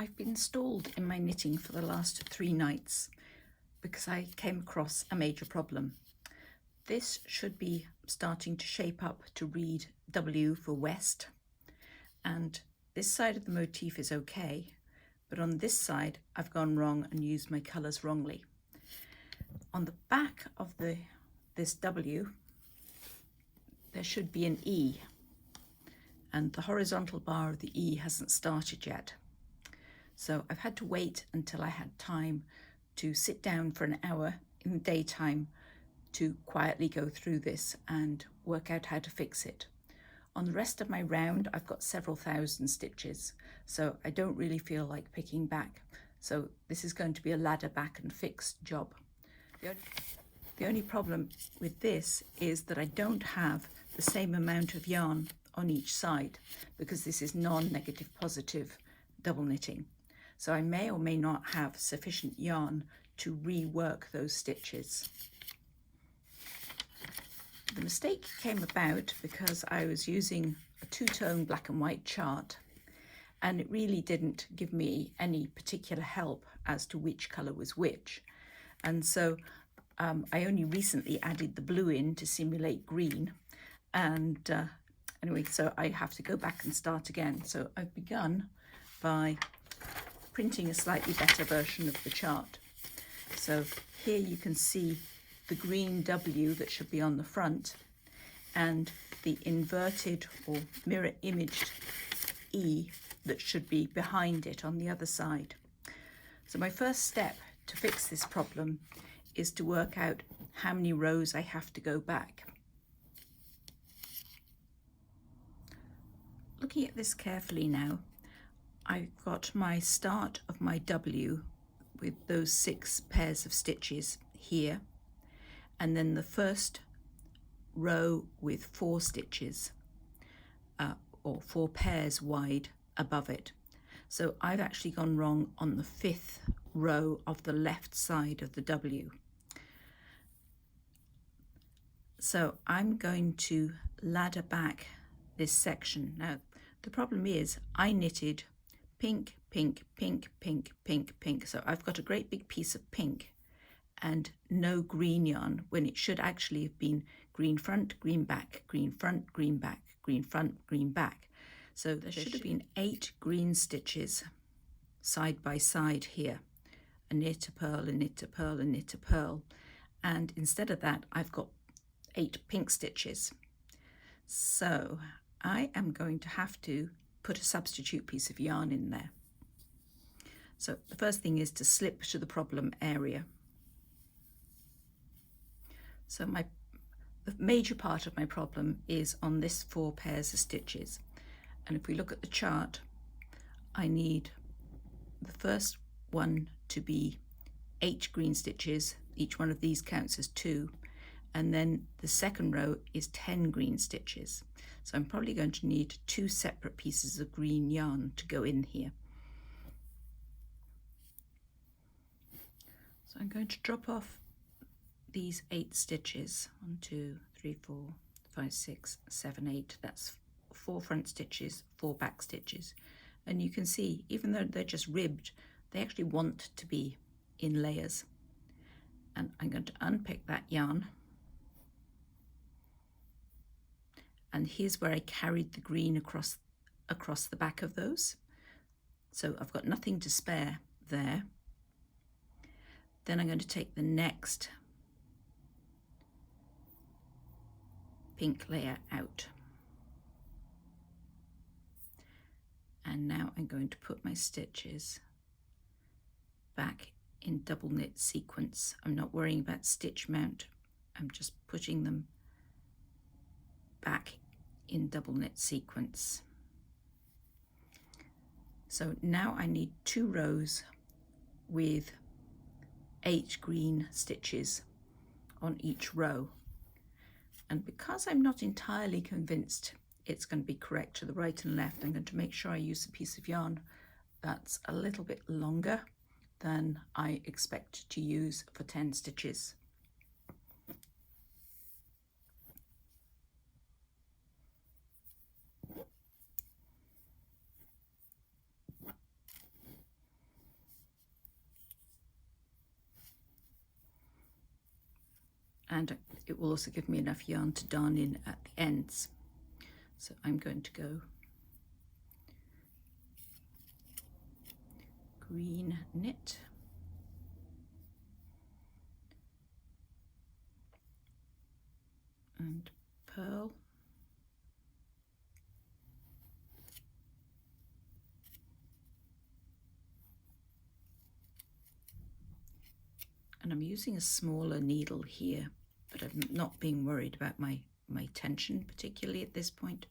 I've been stalled in my knitting for the last 3 nights because I came across a major problem. This should be starting to shape up to read W for West, and this side of the motif is okay, but on this side I've gone wrong and used my colours wrongly. On the back of this W there should be an E, and the horizontal bar of the E hasn't started yet. So I've had to wait until I had time to sit down for an hour in the daytime to quietly go through this and work out how to fix it. On the rest of my round, I've got several thousand stitches, so I don't really feel like picking back. So this is going to be a ladder back and fix job. The only problem with this is that I don't have the same amount of yarn on each side because this is non-negative positive double knitting. So I may or may not have sufficient yarn to rework those stitches. The mistake came about because I was using a two-tone black and white chart, and it really didn't give me any particular help as to which colour was which. And so I only recently added the blue in to simulate green, and anyway, so I have to go back and start again. So I've begun by printing a slightly better version of the chart. So here you can see the green W that should be on the front and the inverted or mirror imaged E that should be behind it on the other side. So my first step to fix this problem is to work out how many rows I have to go back. Looking at this carefully now, I've got my start of my W with those 6 pairs of stitches here, and then the first row with 4 stitches or 4 pairs wide above it. So I've actually gone wrong on the 5th row of the left side of the W. So I'm going to ladder back this section. Now the problem is I knitted pink, pink, pink, pink, pink, pink. So I've got a great big piece of pink and no green yarn when it should actually have been green front, green back, green front, green back, green front, green back. So there should have been 8 green stitches side by side here. A knit, a purl, a knit, a purl, a knit, a purl. And instead of that, I've got 8 pink stitches. So I am going to have to put a substitute piece of yarn in there. So the first thing is to slip to the problem area. So the major part of my problem is on this 4 pairs of stitches. And if we look at the chart, I need the first one to be 8 green stitches. Each one of these counts as 2. And then the second row is 10 green stitches. So I'm probably going to need 2 separate pieces of green yarn to go in here. So I'm going to drop off these 8 stitches. 1, 2, 3, 4, 5, 6, 7, 8. That's 4 front stitches, 4 back stitches. And you can see, even though they're just ribbed, they actually want to be in layers. And I'm going to unpick that yarn. And here's where I carried the green across the back of those. So I've got nothing to spare there. Then I'm going to take the next pink layer out. And now I'm going to put my stitches back in double knit sequence. I'm not worrying about stitch mount. I'm just putting them back in double knit sequence. So now I need 2 rows with 8 green stitches on each row. And because I'm not entirely convinced it's going to be correct to the right and left, I'm going to make sure I use a piece of yarn that's a little bit longer than I expect to use for 10 stitches. and it will also give me enough yarn to darn in at the ends. So I'm going to go green knit, and purl, and I'm using a smaller needle here, but I'm not being worried about my tension particularly at this point.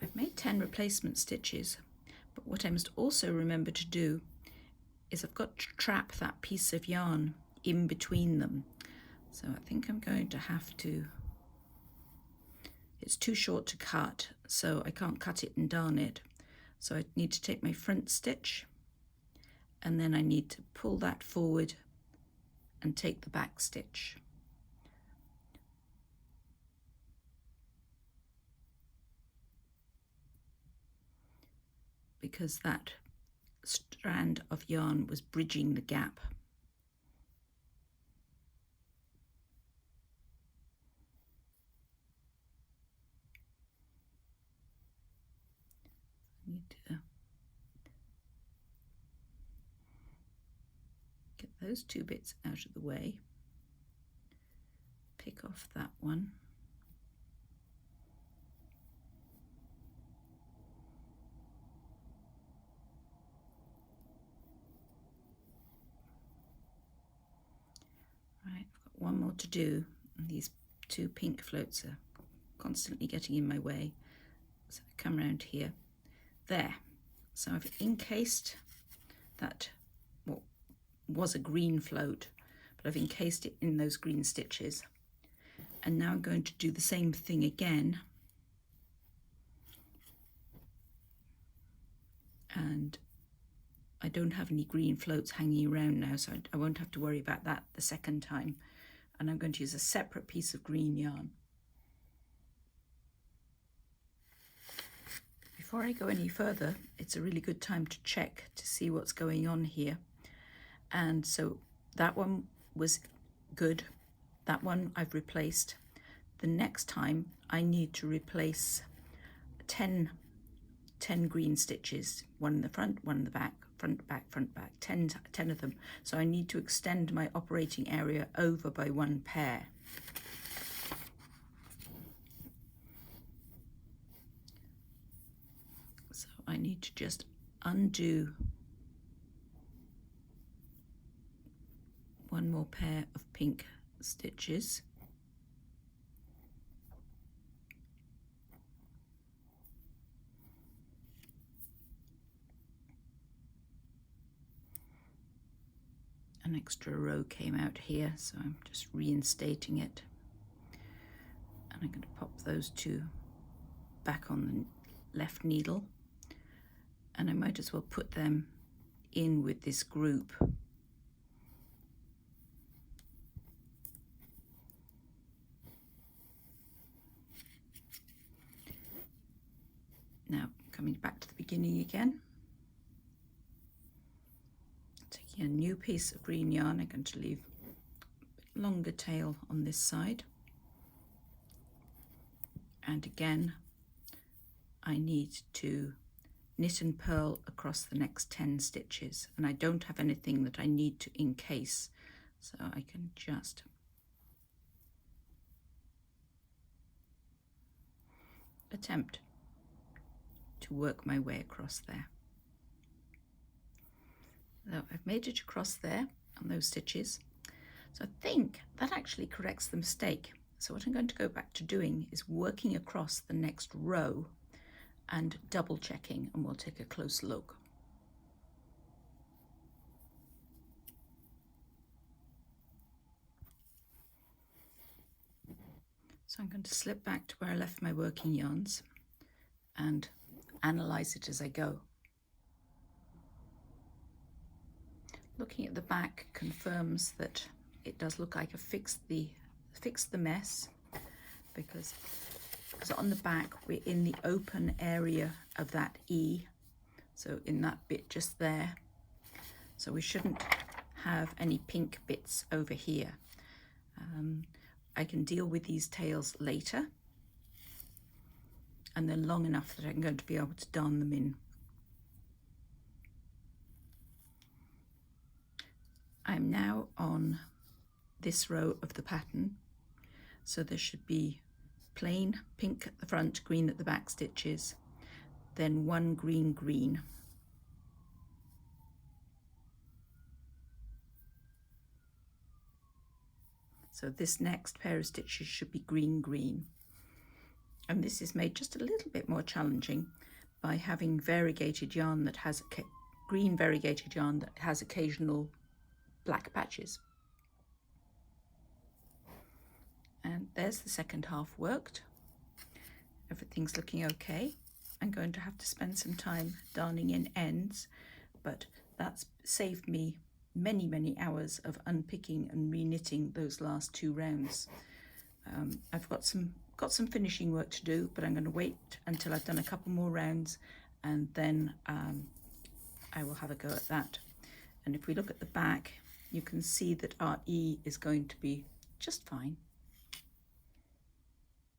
I've made 10 replacement stitches, but what I must also remember to do is I've got to trap that piece of yarn in between them. So I think I'm going to have to, it's too short to cut, so I can't cut it and darn it. So I need to take my front stitch, and then I need to pull that forward and take the back stitch. Because that strand of yarn was bridging the gap. I need to get those two bits out of the way, pick off that one, right, I've got one more to do, and these two pink floats are constantly getting in my way. So I come around here, there. So I've encased that, what was a green float, but I've encased it in those green stitches. And now I'm going to do the same thing again. And I don't have any green floats hanging around now, so I won't have to worry about that the second time. And I'm going to use a separate piece of green yarn. Before I go any further, it's a really good time to check to see what's going on here. And so that one was good. That one I've replaced. The next time I need to replace 10 green stitches, one in the front, one in the back, front, back, 10 of them. So I need to extend my operating area over by one pair. So I need to just undo one more pair of pink stitches. An extra row came out here, so I'm just reinstating it. And I'm going to pop those two back on the left needle. And I might as well put them in with this group. Now, coming back to the beginning again. Taking a new piece of green yarn, I'm going to leave a bit longer tail on this side. And again, I need to knit and purl across the next 10 stitches. And I don't have anything that I need to encase, so I can just attempt to work my way across there. So I've made it across there on those stitches. So I think that actually corrects the mistake. So what I'm going to go back to doing is working across the next row and double checking, and we'll take a close look. So I'm going to slip back to where I left my working yarns and analyze it as I go. Looking at the back confirms that it does look like I fixed the mess, because because on the back we're in the open area of that E, so in that bit just there, so we shouldn't have any pink bits over here. I can deal with these tails later, and they're long enough that I'm going to be able to darn them in. I'm now on this row of the pattern, so there should be plain pink at the front, green at the back stitches, then one green green. So this next pair of stitches should be green green, and this is made just a little bit more challenging by having variegated yarn that has green variegated yarn that has occasional black patches. And there's the second half worked. Everything's looking okay. I'm going to have to spend some time darning in ends, but that's saved me many hours of unpicking and re-knitting those last 2 rounds. I've got some finishing work to do, but I'm going to wait until I've done a couple more rounds, and then I will have a go at that. And if we look at the back, you can see that our E is going to be just fine.